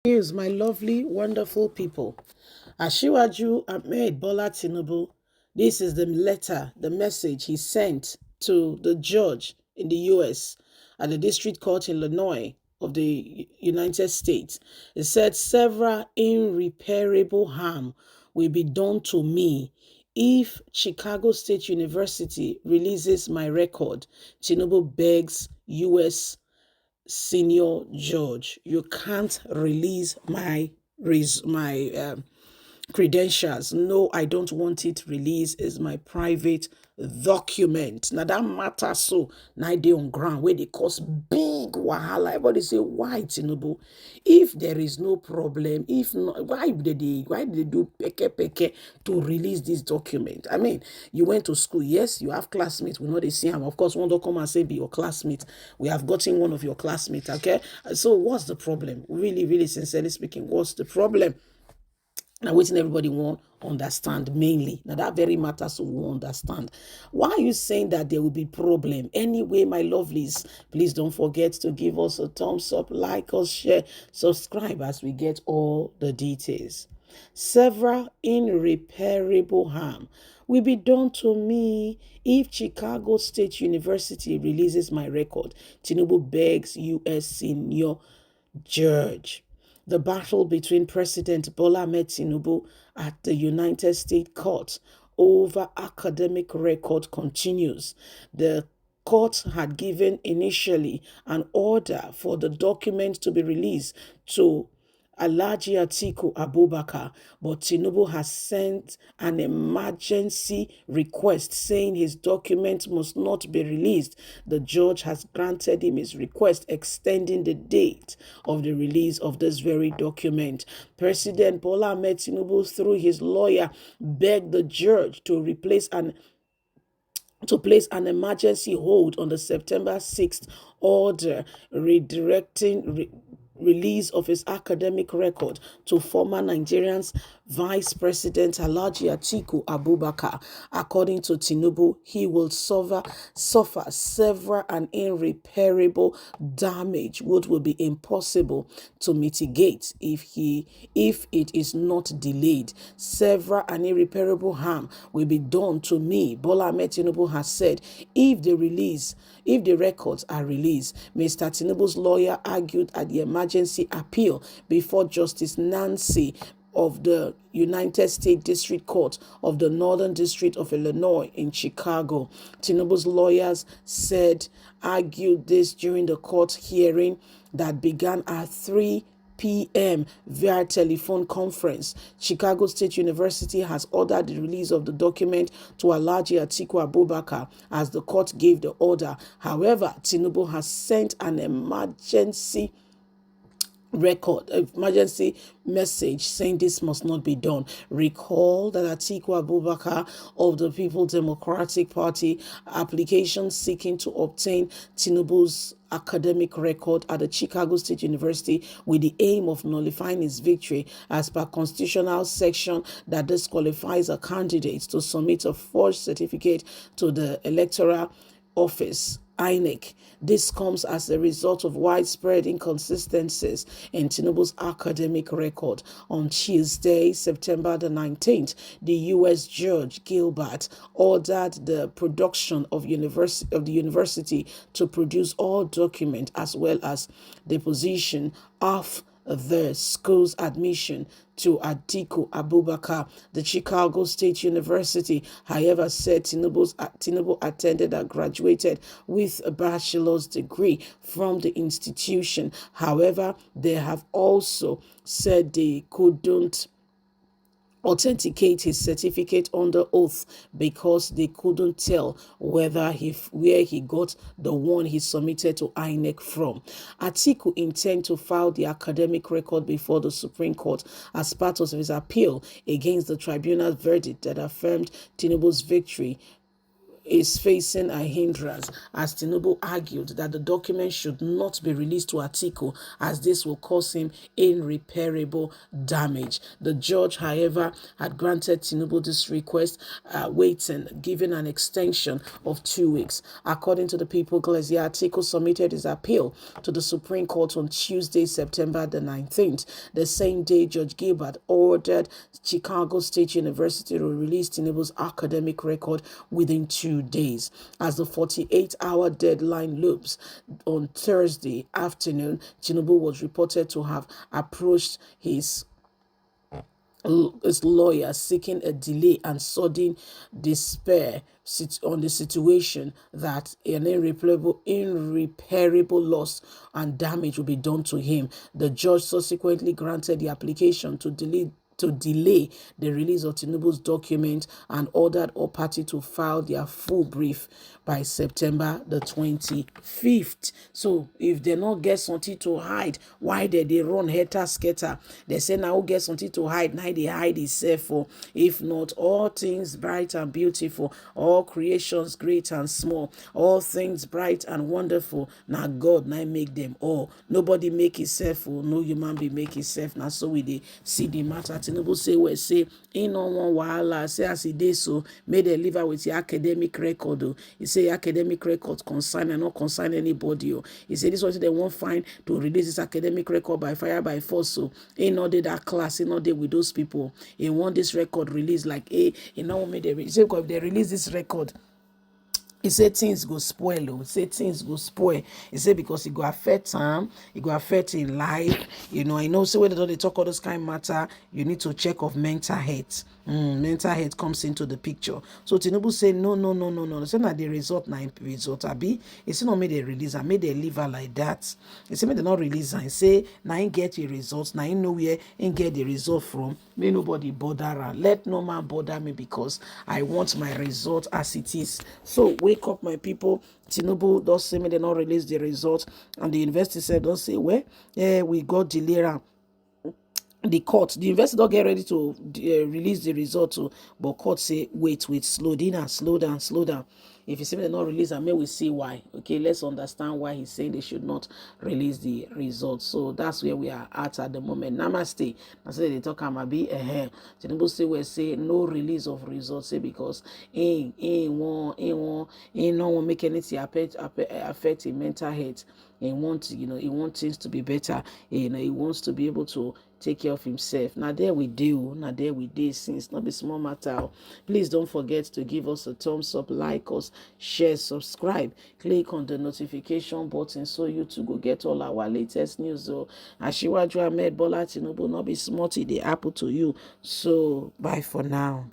News, my lovely, wonderful people. Ashiwaju Ahmed Bola Tinubu, this is the letter, the message he sent to the judge in the U.S. at the District Court in Illinois of the United States. It said several irreparable harm will be done to me if Chicago State University releases my record. Tinubu begs U.S. Senior Judge, you can't release my credentials. No, I don't want it released. It's my private document. Now that matters so. Now they on ground where they cause big wahala. Everybody say, why Tinubu? If there is no problem, if not, why did they do peke to release this document? I mean, you went to school, yes, you have classmates. We know they see him. Of course, one don't come and say be your classmate. We have gotten one of your classmates, okay? So what's the problem? Really, really sincerely speaking, what's the problem? Now, waiting everybody won't understand mainly. Now, that very matters so we won't understand. Why are you saying that there will be problem? Anyway, my lovelies, please don't forget to give us a thumbs up, like us, share, subscribe as we get all the details. Several irreparable harm will be done to me if Chicago State University releases my record. Tinubu begs U.S. Senior Judge. The battle between President Bola Ahmed Tinubu at the United States Court over academic record continues. The court had given initially an order for the document to be released to Alhaji Atiku Abubakar, but Tinubu has sent an emergency request saying his document must not be released. The judge has granted him his request, extending the date of the release of this very document. President Bola Ahmed Tinubu, through his lawyer, begged the judge to place an emergency hold on the September 6th order redirecting release of his academic record to former Nigerian's Vice President Alhaji Atiku Abubakar. According to Tinubu, he will suffer several and irreparable damage, which will be impossible to mitigate if it is not delayed. Several and irreparable harm will be done to me, Bola Ahmed Tinubu has said, if the records are released. Mr. Tinubu's lawyer argued at the emergency appeal before Justice Nancy of the United States District Court of the Northern District of Illinois in Chicago. Tinubu's lawyers argued this during the court hearing that began at 3 p.m. via telephone conference. Chicago State University has ordered the release of the document to Alhaji Atiku Abubakar as the court gave the order. However, Tinubu has sent an emergency message saying this must not be done. Recall that Atiku Abubakar of the People's Democratic Party application seeking to obtain Tinubu's academic record at the Chicago State University with the aim of nullifying his victory as per constitutional section that disqualifies a candidate to submit a forged certificate to the electoral office INEC. This comes as a result of widespread inconsistencies in Tinubu's academic record. On Tuesday, September the 19th, the U.S. Judge Gilbert ordered the production of the university to produce all documents as well as the position of the school's admission to Atiku Abubakar. The Chicago State University, however, said Tinubu attended and graduated with a bachelor's degree from the institution. However, they have also said they couldn't authenticate his certificate under oath because they couldn't tell where he got the one he submitted to INEC from. Atiku intends to file the academic record before the Supreme Court as part of his appeal against the tribunal's verdict that affirmed Tinubu's victory is facing a hindrance, as Tinubu argued that the document should not be released to Atiku, as this will cause him irreparable damage. The judge, however, had granted Tinubu this request, waiting, giving an extension of 2 weeks. According to the People Glacier, Atiku submitted his appeal to the Supreme Court on Tuesday, September the 19th. The same day, Judge Gilbert ordered Chicago State University to release Tinubu's academic record within 2 days. As the 48-hour deadline loops, on Thursday afternoon, Tinubu was reported to have approached his lawyer seeking a delay and sudden despair on the situation that an irreparable loss and damage will be done to him. The judge subsequently granted the application to delay the release of Tinubu's document and ordered all parties to file their full brief by September the 25th. So if they not get something to hide, why they run hater scatter? They say now who get something to hide, now they hide itself for. If not, all things bright and beautiful, all creations great and small, all things bright and wonderful, now God now make them all. Nobody make himself, no human being make himself. Now so we dey see the matter. Tinubu say we say in on one wahala, say as he did so, may they live with the academic record. He say academic record concern and not concern anybody. He say this was they won't find to release this academic record by fire by force. So he not did that class, he not did with those people. He want this record released like he now made they say if they release this record. He said things go spoil. He said things go spoil. He said because it go affect time, it go affect in life. I know. So when they talk all those kind of matter, you need to check of mental health. Mental health comes into the picture. So Tinubu say no. Say na the result na result. Abi, he say no make they release her, make they leave her like that. He say make they not release her. He say na him get the results. Na him know where him get the result from. May nobody bother her. Let no man bother me because I want my result as it is. So wake up, my people. Tinubu does say me they not release the result, and the investor said don't say where we got delay. The court, the investor don't get ready to release the result, but court say wait, slow down. If you say they not release, I may we see why. Okay, let's understand why he's saying they should not release the results. So that's where we are at the moment. Namaste. I say they talk Amabi. Tinubu say we say no release of results. Say because he no one make anything affect his mental health. He wants things to be better. He wants to be able to take care of himself. Now there we do. Since not be small matter. Please don't forget to give us a thumbs up, like us, share, subscribe. Click on the notification button so you too go get all our latest news. Asiwaju Ahmed Bola Tinubu not be smarty the apple to you. So bye for now.